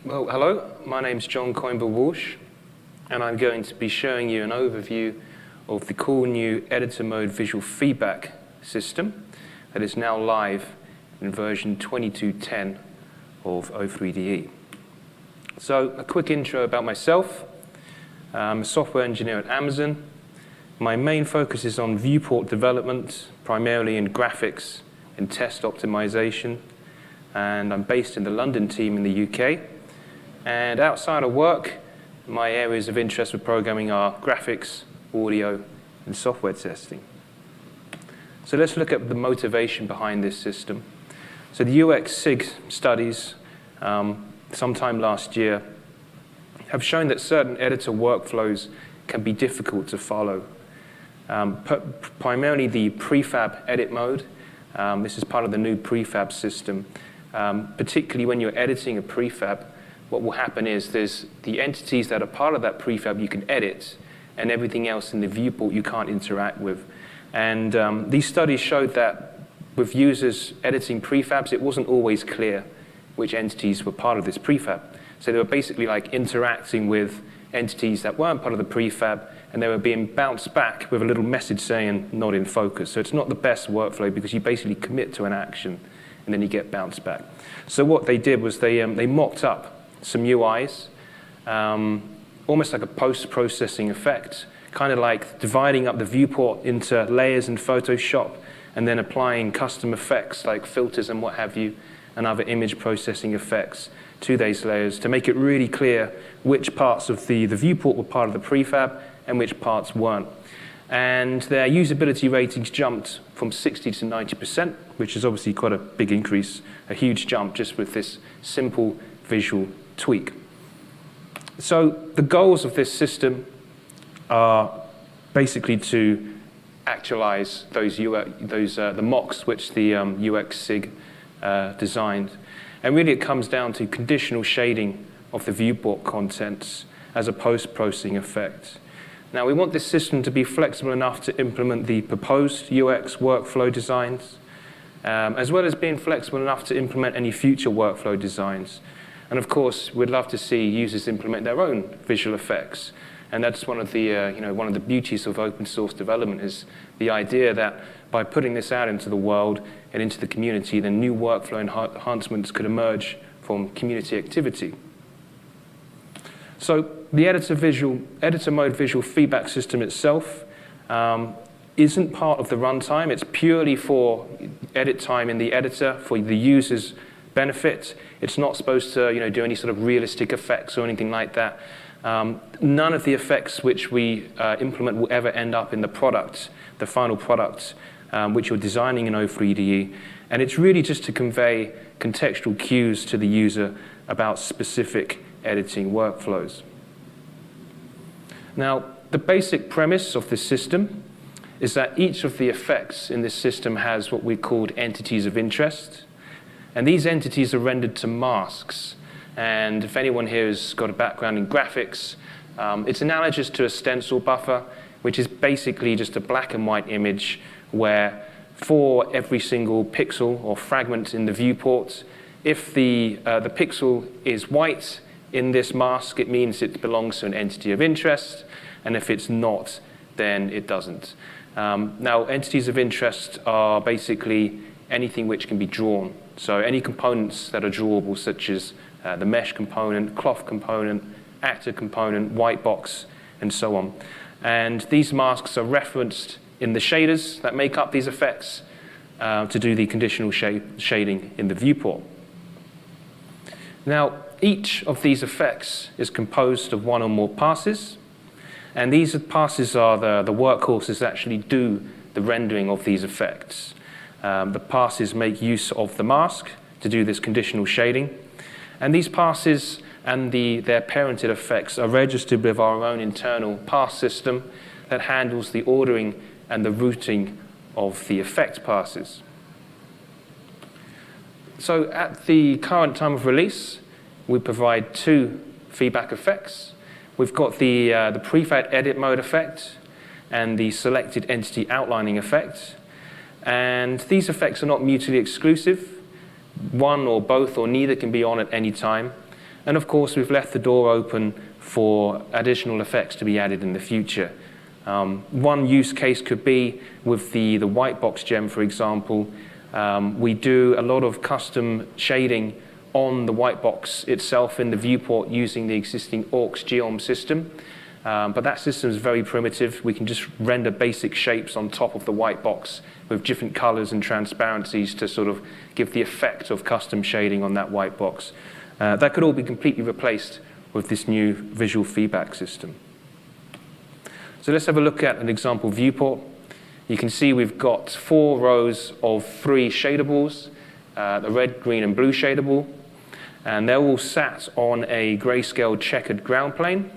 Well, hello, my name's John Coimber-Walsh, and I'm going to be showing you an overview of the cool new editor mode visual feedback system that is now live in version 22.10 of O3DE. So, a quick intro about myself. I'm a software engineer at Amazon. My main focus is on Viewport development, primarily in graphics and test optimization, and I'm based in the London team in the UK. And outside of work, my areas of interest with programming are graphics, audio, and software testing. So let's look at the motivation behind this system. So the UX SIG studies, sometime last year, have shown that certain editor workflows can be difficult to follow. Primarily the Prefab edit mode. This is part of the new Prefab system. Particularly when you're editing a Prefab, what will happen is there's the entities that are part of that Prefab you can edit, and everything else in the viewport you can't interact with. And these studies showed that with users editing prefabs, it wasn't always clear which entities were part of this prefab. So they were basically like interacting with entities that weren't part of the prefab, and they were being bounced back with a little message saying not in focus. So it's not the best workflow because you basically commit to an action and then you get bounced back. So what they did was they mocked up some UIs, almost like a post-processing effect, kind of like dividing up the viewport into layers in Photoshop and then applying custom effects like filters and what have you, and other image processing effects to those layers to make it really clear which parts of the viewport were part of the prefab and which parts weren't. And their usability ratings jumped from 60 to 90%, which is obviously quite a big increase, a huge jump just with this simple visual tweak. So the goals of this system are basically to actualize the mocks which the UX SIG designed. And really it comes down to conditional shading of the viewport contents as a post-processing effect. Now we want this system to be flexible enough to implement the proposed UX workflow designs, as well as being flexible enough to implement any future workflow designs. And of course, we'd love to see users implement their own visual effects. And that's one of the beauties of open source development is the idea that by putting this out into the world and into the community, then new workflow enhancements could emerge from community activity. So the editor mode visual feedback system itself isn't part of the runtime. It's purely for edit time in the editor for the user's benefit. It's not supposed to do any sort of realistic effects or anything like that. None of the effects which we implement will ever end up in the product, the final product, which you're designing in O3DE. And it's really just to convey contextual cues to the user about specific editing workflows. Now, the basic premise of this system is that each of the effects in this system has what we called entities of interest. And these entities are rendered to masks. And if anyone here has got a background in graphics, it's analogous to a stencil buffer, which is basically just a black and white image where for every single pixel or fragment in the viewport, if the pixel is white in this mask, it means it belongs to an entity of interest. And if it's not, then it doesn't. Now, entities of interest are basically anything which can be drawn. So any components that are drawable, such as the mesh component, cloth component, actor component, white box, and so on. And these masks are referenced in the shaders that make up these effects to do the conditional shading in the viewport. Now, each of these effects is composed of one or more passes. And these passes are the workhorses that actually do the rendering of these effects. The passes make use of the mask to do this conditional shading. And these passes and their parented effects are registered with our own internal pass system that handles the ordering and the routing of the effect passes. So at the current time of release, we provide two feedback effects. We've got the prefab edit mode effect and the selected entity outlining effect. And these effects are not mutually exclusive. One or both or neither can be on at any time. And of course, we've left the door open for additional effects to be added in the future. One use case could be with the white box gem, for example. We do a lot of custom shading on the white box itself in the viewport using the existing aux geom system. But that system is very primitive. We can just render basic shapes on top of the white box with different colors and transparencies to sort of give the effect of custom shading on that white box. That could all be completely replaced with this new visual feedback system. So let's have a look at an example viewport. You can see we've got 4 rows of 3 shadables, the red, green, and blue shadable. And they're all sat on a grayscale checkered ground plane.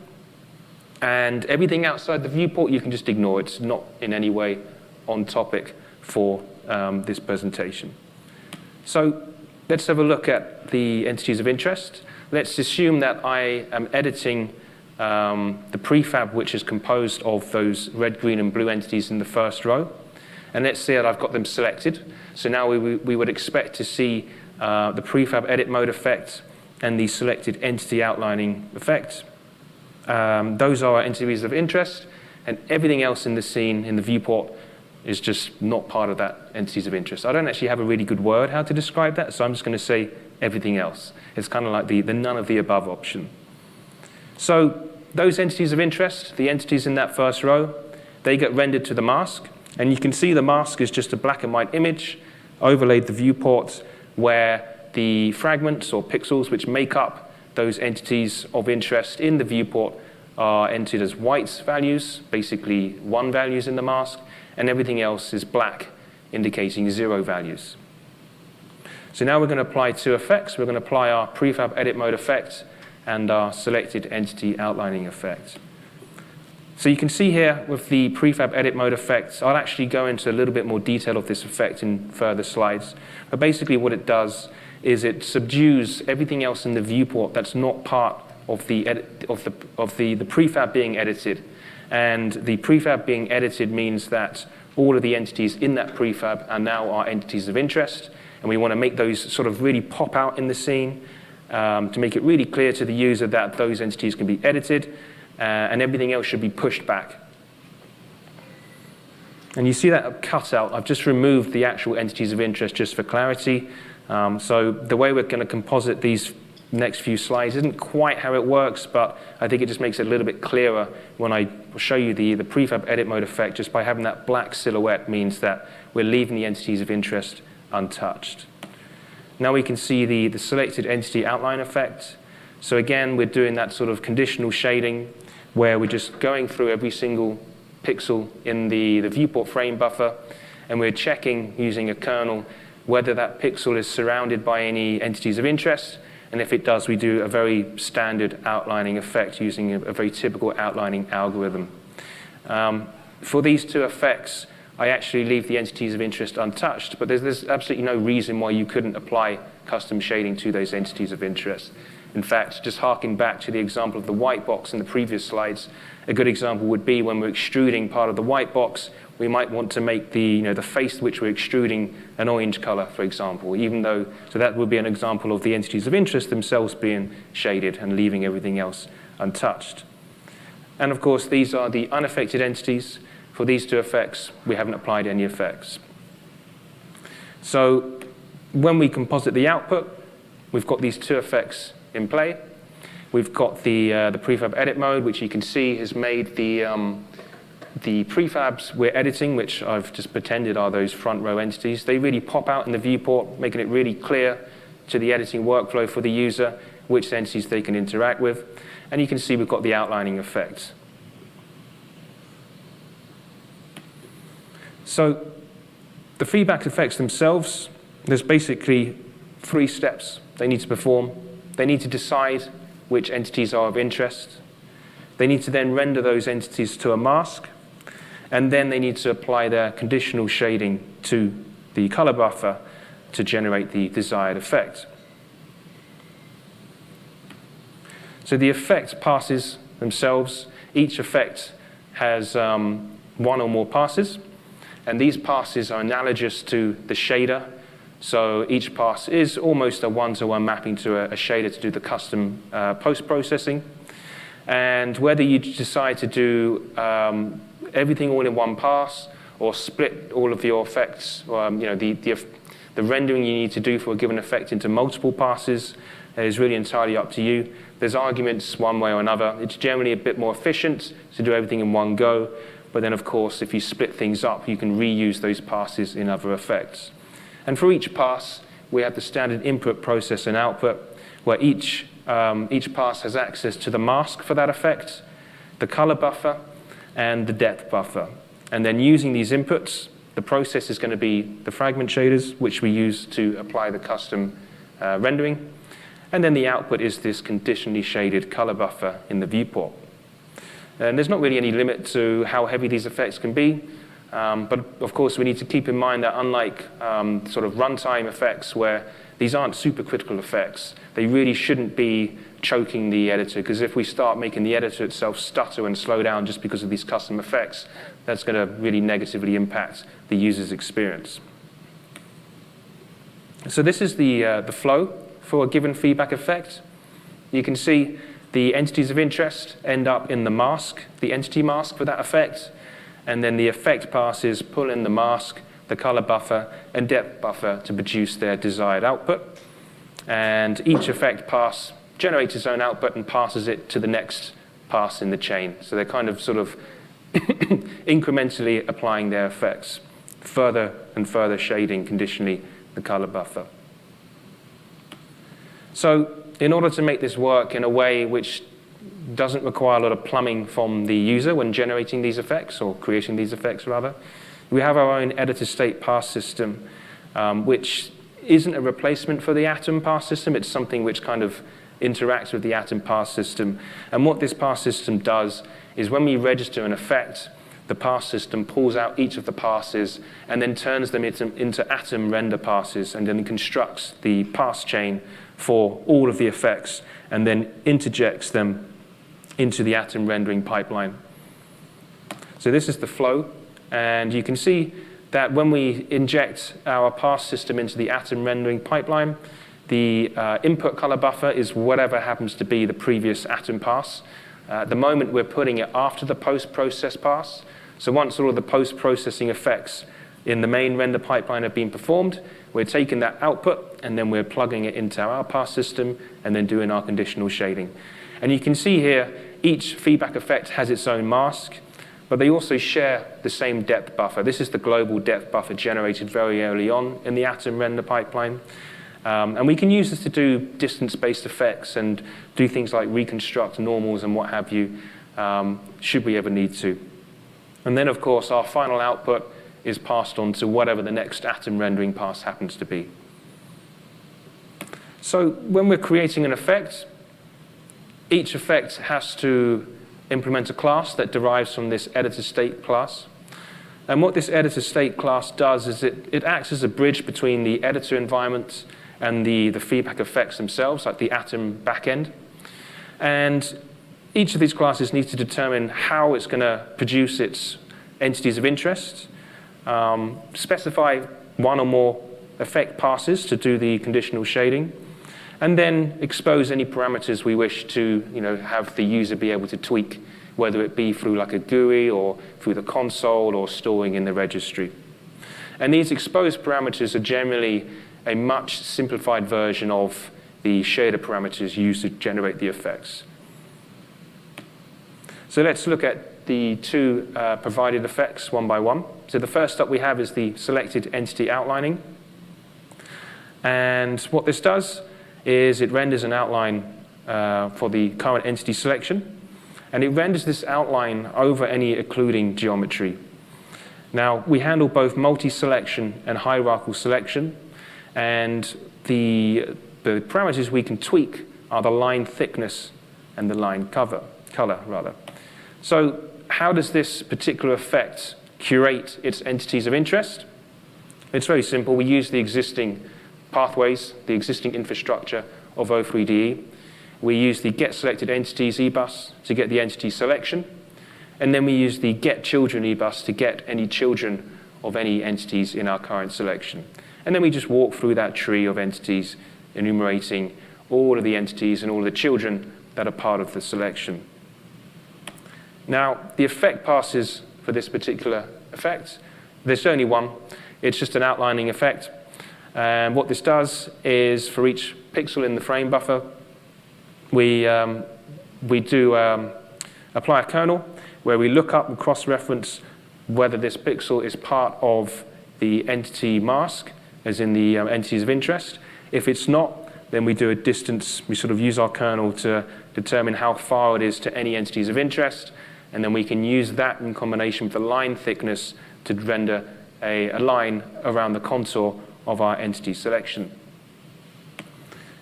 And everything outside the viewport, you can just ignore. It's not in any way on topic for this presentation. So let's have a look at the entities of interest. Let's assume that I am editing the prefab, which is composed of those red, green, and blue entities in the first row. And let's say that I've got them selected. So now we would expect to see the prefab edit mode effect and the selected entity outlining effect. Those are our entities of interest, and everything else in the scene, in the viewport, is just not part of that entities of interest. I don't actually have a really good word how to describe that, so I'm just going to say everything else. It's kind of like the none of the above option. So those entities of interest, the entities in that first row, they get rendered to the mask, and you can see the mask is just a black and white image overlaid the viewport where the fragments or pixels which make up those entities of interest in the viewport are entered as white values, basically 1 values in the mask, and everything else is black, indicating 0 values. So now we're going to apply 2 effects. We're going to apply our prefab edit mode effect and our selected entity outlining effect. So you can see here with the prefab edit mode effect, I'll actually go into a little bit more detail of this effect in further slides. But basically what it does is it subdues everything else in the viewport that's not part of the prefab being edited. And the prefab being edited means that all of the entities in that prefab are now our entities of interest. And we want to make those sort of really pop out in the scene to make it really clear to the user that those entities can be edited and everything else should be pushed back. And you see that cut out. I've just removed the actual entities of interest just for clarity. So the way we're going to composite these next few slides isn't quite how it works, but I think it just makes it a little bit clearer when I show you the prefab edit mode effect. Just by having that black silhouette means that we're leaving the entities of interest untouched. Now we can see the selected entity outline effect. So again, we're doing that sort of conditional shading where we're just going through every single pixel in the viewport frame buffer, and we're checking using a kernel whether that pixel is surrounded by any entities of interest. And if it does, we do a very standard outlining effect using a very typical outlining algorithm. For these 2 effects, I actually leave the entities of interest untouched, but there's absolutely no reason why you couldn't apply custom shading to those entities of interest. In fact, just harking back to the example of the white box in the previous slides, a good example would be when we're extruding part of the white box, we might want to make the face which we're extruding an orange color, for example, so that would be an example of the entities of interest themselves being shaded and leaving everything else untouched. And of course, these are the unaffected entities. For these 2 effects, we haven't applied any effects. So when we composite the output, we've got these 2 effects in play. We've got the prefab edit mode, which you can see has made the prefabs we're editing, which I've just pretended are those front row entities. They really pop out in the viewport, making it really clear to the editing workflow for the user which entities they can interact with. And you can see we've got the outlining effect. So the feedback effects themselves, there's basically 3 steps they need to perform. They need to decide which entities are of interest. They need to then render those entities to a mask. And then they need to apply their conditional shading to the color buffer to generate the desired effect. So the effect passes themselves. Each effect has 1 or more passes. And these passes are analogous to the shader So each pass is almost a one-to-one mapping to a shader to do the custom post-processing. And whether you decide to do everything all in one pass or split all of your effects, the rendering you need to do for a given effect into multiple passes is really entirely up to you. There's arguments one way or another. It's generally a bit more efficient to do everything in one go. But then, of course, if you split things up, you can reuse those passes in other effects. And for each pass, we have the standard input, process, and output, where each pass has access to the mask for that effect, the color buffer, and the depth buffer. And then using these inputs, the process is going to be the fragment shaders, which we use to apply the custom rendering. And then the output is this conditionally shaded color buffer in the viewport. And there's not really any limit to how heavy these effects can be. But of course, we need to keep in mind that unlike sort of runtime effects where these aren't supercritical effects, they really shouldn't be choking the editor, because if we start making the editor itself stutter and slow down just because of these custom effects, that's going to really negatively impact the user's experience. So this is the flow for a given feedback effect. You can see the entities of interest end up in the mask, the entity mask for that effect, and then the effect passes pull in the mask, the color buffer, and depth buffer to produce their desired output. And each effect pass generates its own output and passes it to the next pass in the chain. So they're kind of sort of incrementally applying their effects, further and further shading conditionally the color buffer. So in order to make this work in a way which doesn't require a lot of plumbing from the user when generating these effects, or creating these effects rather, we have our own editor state pass system, which isn't a replacement for the Atom pass system. It's something which kind of interacts with the Atom pass system. And what this pass system does is when we register an effect, the pass system pulls out each of the passes and then turns them into Atom render passes, and then constructs the pass chain for all of the effects and then interjects them into the Atom rendering pipeline. So this is the flow, and you can see that when we inject our pass system into the Atom rendering pipeline, the input color buffer is whatever happens to be the previous Atom pass. At the moment, we're putting it after the post-process pass. So once all of the post-processing effects in the main render pipeline have been performed, we're taking that output and then we're plugging it into our pass system and then doing our conditional shading. And you can see here, each feedback effect has its own mask, but they also share the same depth buffer. This is the global depth buffer generated very early on in the Atom render pipeline. And we can use this to do distance-based effects and do things like reconstruct normals and what have you, should we ever need to. And then, of course, our final output is passed on to whatever the next Atom rendering pass happens to be. So when we're creating an effect, each effect has to implement a class that derives from this editor state class. And what this editor state class does is it acts as a bridge between the editor environment and the feedback effects themselves, like the Atom backend. And each of these classes needs to determine how it's going to produce its entities of interest, specify one or more effect passes to do the conditional shading, and then expose any parameters we wish to have the user be able to tweak, whether it be through like a GUI or through the console or storing in the registry. And these exposed parameters are generally a much simplified version of the shader parameters used to generate the effects. So let's look at the two provided effects one by one. So the first up we have is the selected entity outlining. And what this does is it renders an outline for the current entity selection. And it renders this outline over any occluding geometry. Now, we handle both multi-selection and hierarchal selection. And the parameters we can tweak are the line thickness and the line color. So how does this particular effect curate its entities of interest? It's very simple. We use the existing pathways, the existing infrastructure of O3DE. We use the getSelectedEntities eBus to get the entity selection. And then we use the getChildren eBus to get any children of any entities in our current selection. And then we just walk through that tree of entities, enumerating all of the entities and all of the children that are part of the selection. Now, the effect passes for this particular effect. There's only one. It's just an outlining effect. And what this does is, for each pixel in the frame buffer, we do apply a kernel where we look up and cross-reference whether this pixel is part of the entity mask, as in the entities of interest. If it's not, then we do a distance. We sort of use our kernel to determine how far it is to any entities of interest, and then we can use that in combination with the line thickness to render a line around the contour of our entity selection.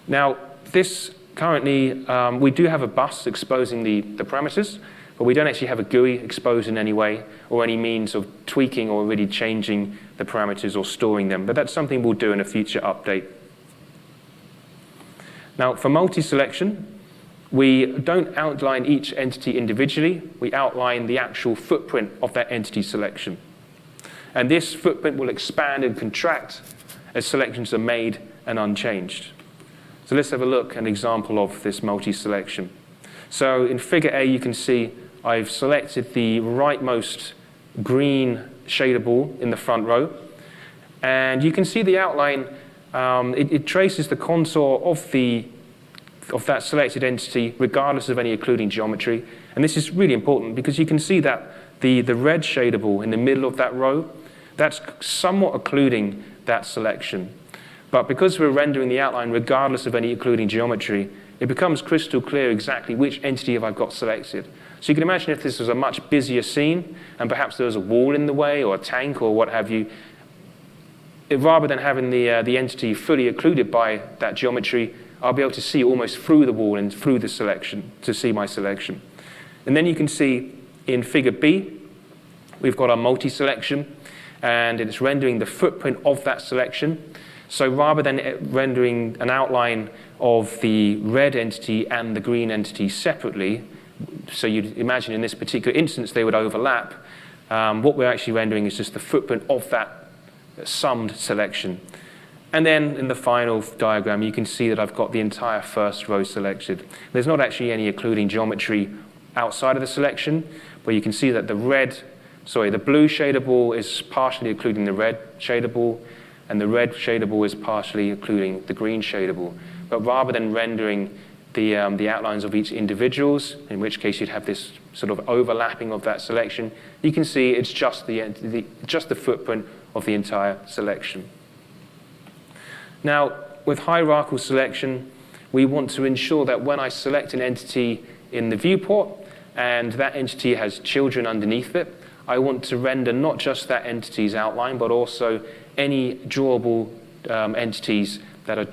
Now, this currently, we do have a bus exposing the parameters, but we don't actually have a GUI exposed in any way or any means of tweaking or really changing the parameters or storing them. But that's something we'll do in a future update. Now, for multi-selection, we don't outline each entity individually. We outline the actual footprint of that entity selection. And this footprint will expand and contract as selections are made and unchanged. So let's have a look at an example of this multi-selection. So in figure A, you can see I've selected the rightmost green shadable in the front row. And you can see the outline. It traces the contour of that selected entity regardless of any occluding geometry. And this is really important because you can see that the red shadable in the middle of that row, that's somewhat occluding that selection. But because we're rendering the outline regardless of any occluding geometry, it becomes crystal clear exactly which entity have I got selected. So you can imagine if this was a much busier scene and perhaps there was a wall in the way or a tank or what have you, rather than having the entity fully occluded by that geometry, I'll be able to see almost through the wall and through the selection to see my selection. And then you can see in figure B, we've got our multi-selection, and it's rendering the footprint of that selection. So rather than rendering an outline of the red entity and the green entity separately, so you'd imagine in this particular instance they would overlap, what we're actually rendering is just the footprint of that summed selection. And then in the final diagram, you can see that I've got the entire first row selected. There's not actually any occluding geometry outside of the selection, but you can see that the blue shadable is partially occluding the red shadable, and the red shadable is partially occluding the green shadable. But rather than rendering the outlines of each individuals, in which case you'd have this sort of overlapping of that selection, you can see it's just the footprint of the entire selection. Now, with hierarchical selection, we want to ensure that when I select an entity in the viewport and that entity has children underneath it, I want to render not just that entity's outline, but also any drawable entities that are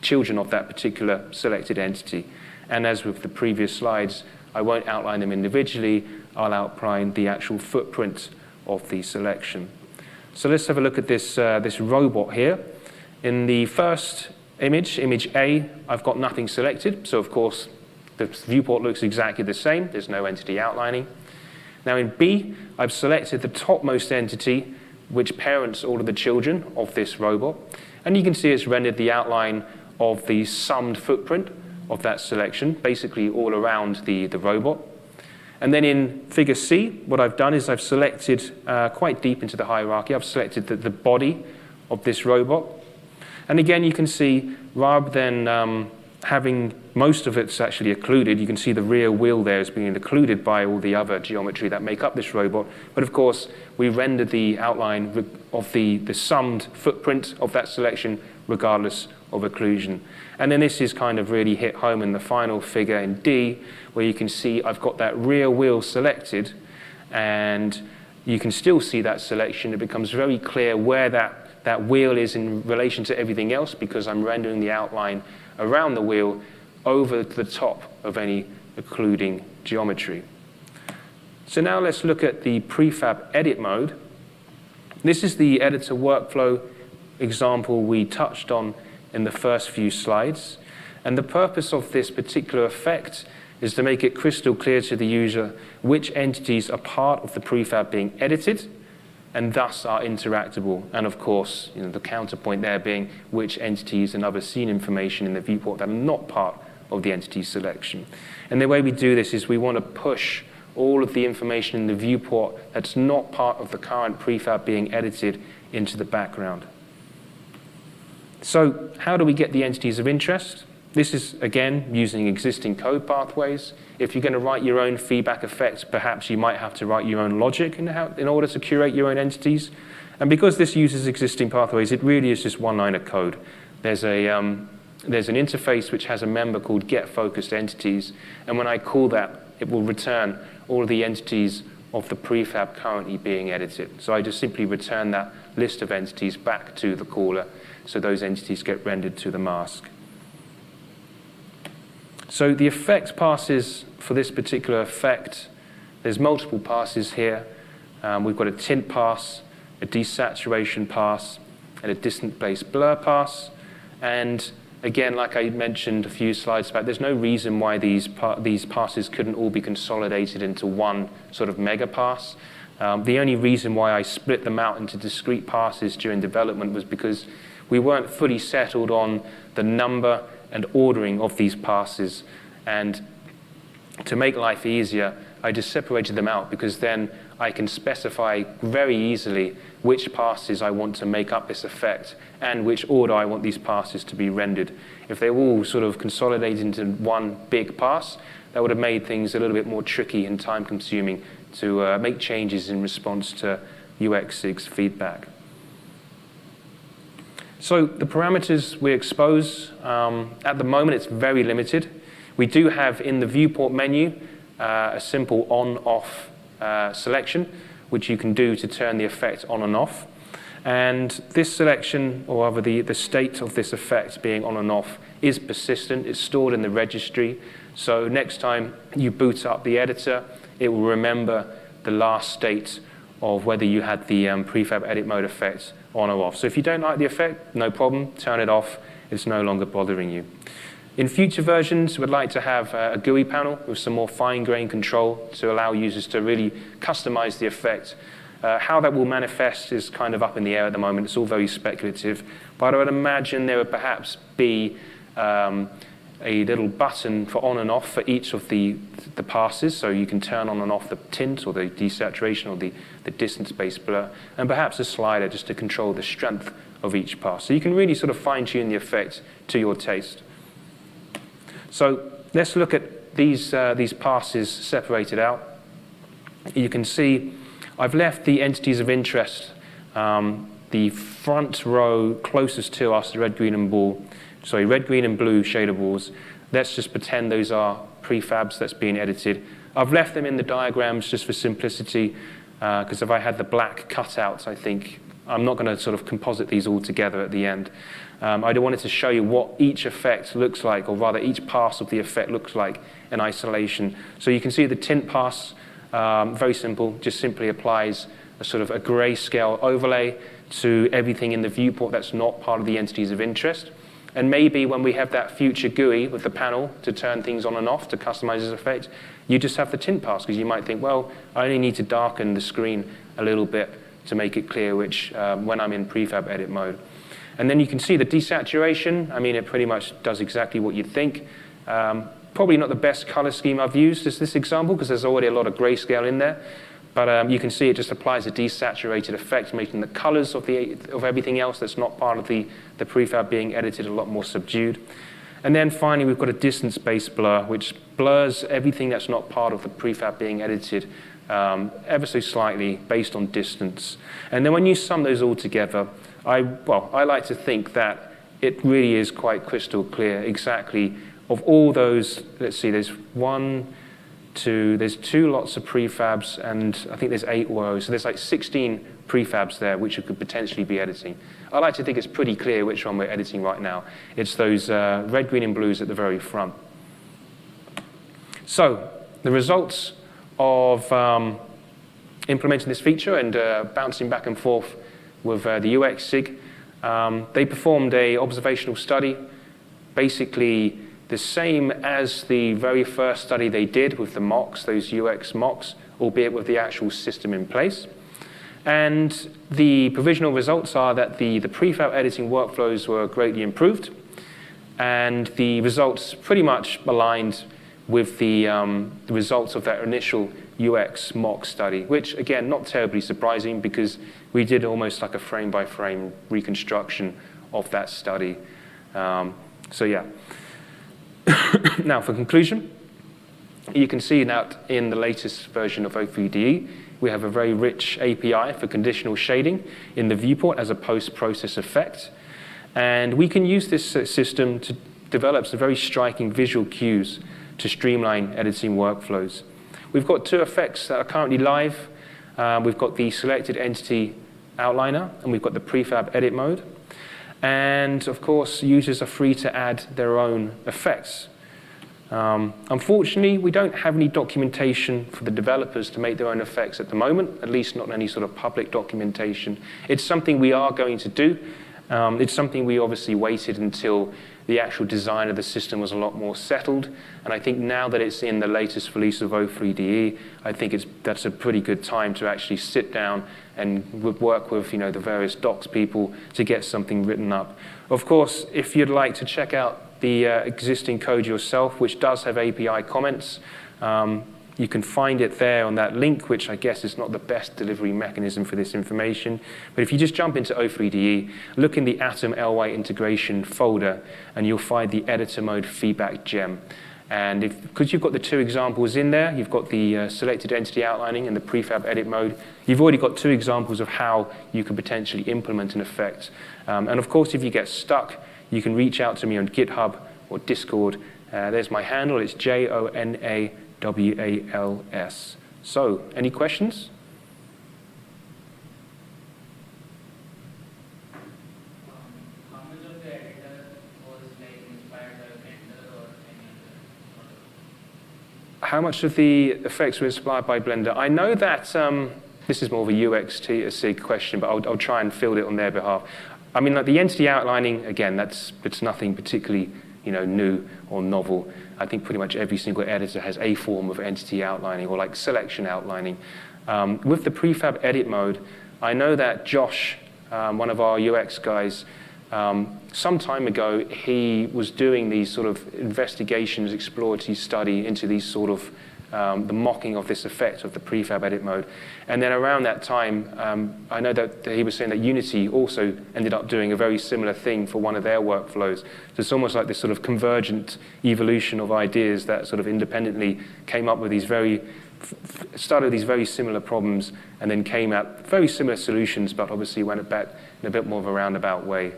children of that particular selected entity. And as with the previous slides, I won't outline them individually. I'll outline the actual footprint of the selection. So let's have a look at this robot here. In the first image, image A, I've got nothing selected. So of course, the viewport looks exactly the same. There's no entity outlining. Now in B, I've selected the topmost entity, which parents all of the children of this robot. And you can see it's rendered the outline of the summed footprint of that selection, basically all around the robot. And then in figure C, what I've done is I've selected, quite deep into the hierarchy, I've selected the body of this robot. And again, you can see, rather than having most of it's actually occluded, you can see the rear wheel there is being occluded by all the other geometry that make up this robot. But of course, we rendered the outline of the summed footprint of that selection regardless of occlusion. And then this is kind of really hit home in the final figure in D, where you can see I've got that rear wheel selected, and you can still see that selection. It becomes very clear where that wheel is in relation to everything else, because I'm rendering the outline around the wheel over the top of any occluding geometry. So now let's look at the prefab edit mode. This is the editor workflow example we touched on in the first few slides. And the purpose of this particular effect is to make it crystal clear to the user which entities are part of the prefab being edited, and thus are interactable. And of course, the counterpoint there being which entities and other scene information in the viewport that are not part of the entity selection. And the way we do this is we want to push all of the information in the viewport that's not part of the current prefab being edited into the background. So how do we get the entities of interest? This is, again, using existing code pathways. If you're going to write your own feedback effects, perhaps you might have to write your own logic in order to curate your own entities. And because this uses existing pathways, it really is just one line of code. There's an interface which has a member called getFocusEntities, and when I call that, it will return all of the entities of the prefab currently being edited. So I just simply return that list of entities back to the caller, so those entities get rendered to the mask. So the effect passes for this particular effect, there's multiple passes here. We've got a tint pass, a desaturation pass, and a distance-based blur pass. And again, like I mentioned a few slides back, there's no reason why these passes couldn't all be consolidated into one sort of mega pass. The only reason why I split them out into discrete passes during development was because we weren't fully settled on the number and ordering of these passes. And to make life easier, I just separated them out because then I can specify very easily which passes I want to make up this effect and which order I want these passes to be rendered. If they were all sort of consolidated into one big pass, that would have made things a little bit more tricky and time-consuming to make changes in response to UX6 feedback. So the parameters we expose, at the moment it's very limited. We do have in the viewport menu a simple on-off selection, which you can do to turn the effect on and off. And this selection, or rather the state of this effect being on and off, is persistent. It's stored in the registry. So next time you boot up the editor, it will remember the last state of whether you had the prefab edit mode effect on or off. So if you don't like the effect, no problem, turn it off. It's no longer bothering you. In future versions, we'd like to have a GUI panel with some more fine-grained control to allow users to really customize the effect. How that will manifest is kind of up in the air at the moment. It's all very speculative. But I would imagine there would perhaps be a little button for on and off for each of the passes, so you can turn on and off the tint or the desaturation or the distance-based blur, and perhaps a slider just to control the strength of each pass. So you can really sort of fine-tune the effect to your taste. So let's look at these passes separated out. You can see I've left the entities of interest, the front row closest to us, the red, green, and blue shader balls. Let's just pretend those are prefabs that's being edited. I've left them in the diagrams just for simplicity, because if I had the black cutouts, I think I'm not going to sort of composite these all together at the end. I wanted to show you what each effect looks like, or rather each pass of the effect looks like in isolation. So you can see the tint pass, very simple, just simply applies a sort of a grayscale overlay to everything in the viewport that's not part of the entities of interest. And maybe when we have that future GUI with the panel to turn things on and off to customize this effect, you just have the tint pass, because you might think, well, I only need to darken the screen a little bit to make it clear which, when I'm in prefab edit mode. And then you can see the desaturation. I mean, it pretty much does exactly what you'd think. Probably not the best color scheme I've used as this example, because there's already a lot of grayscale in there. But you can see it just applies a desaturated effect, making the colors of everything else that's not part of the prefab being edited a lot more subdued. And then finally, we've got a distance-based blur, which blurs everything that's not part of the prefab being edited ever so slightly based on distance. And then when you sum those all together, I like to think that it really is quite crystal clear exactly of all those. Let's see, there's there's two lots of prefabs, and I think there's 8 rows. So there's like 16 prefabs there which you could potentially be editing. I like to think it's pretty clear which one we're editing right now. It's those red, green, and blues at the very front. So the results of implementing this feature and bouncing back and forth with the UX SIG, they performed an observational study, basically the same as the very first study they did with the mocks, those UX mocks, albeit with the actual system in place. And the provisional results are that the prefab editing workflows were greatly improved, and the results pretty much aligned with the results of that initial UX mock study, which, again, not terribly surprising because we did almost like a frame-by-frame reconstruction of that study. So yeah. Now, for conclusion, you can see that in the latest version of O3DE, we have a very rich API for conditional shading in the viewport as a post-process effect. And we can use this system to develop some very striking visual cues to streamline editing workflows. We've got two effects that are currently live. We've got the selected entity outliner, and we've got the prefab edit mode. And of course, users are free to add their own effects. Unfortunately, we don't have any documentation for the developers to make their own effects at the moment, at least not any sort of public documentation. It's something we are going to do. It's something we obviously waited until the actual design of the system was a lot more settled. And I think now that it's in the latest release of O3DE, I think that's a pretty good time to actually sit down and work with the various docs people to get something written up. Of course, if you'd like to check out the existing code yourself, which does have API comments, you can find it there on that link, which I guess is not the best delivery mechanism for this information. But if you just jump into O3DE, look in the Atom LY integration folder, and you'll find the editor mode feedback gem. And because you've got the two examples in there, you've got the selected entity outlining and the prefab edit mode, you've already got two examples of how you could potentially implement an effect. And of course, if you get stuck, you can reach out to me on GitHub or Discord. There's my handle. It's JONAWALS. So, any questions? How much of the editor was inspired by Blender or any other? How much of the effects were inspired by Blender? I know that this is more of a UX SIG question, but I'll try and field it on their behalf. I mean, like the entity outlining, again, it's nothing particularly new or novel. I think pretty much every single editor has a form of entity outlining or like selection outlining. With the prefab edit mode, I know that Josh, one of our UX guys, some time ago, he was doing these sort of investigations, exploratory study into these sort of the mocking of this effect of the prefab edit mode. And then around that time, I know that he was saying that Unity also ended up doing a very similar thing for one of their workflows. So it's almost like this sort of convergent evolution of ideas that sort of independently came up with these started with these very similar problems and then came at very similar solutions, but obviously went about in a bit more of a roundabout way.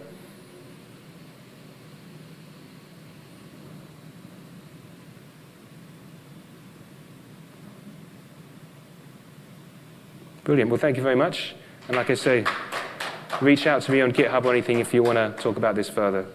Brilliant. Well, thank you very much. And like I say, reach out to me on GitHub or anything if you want to talk about this further.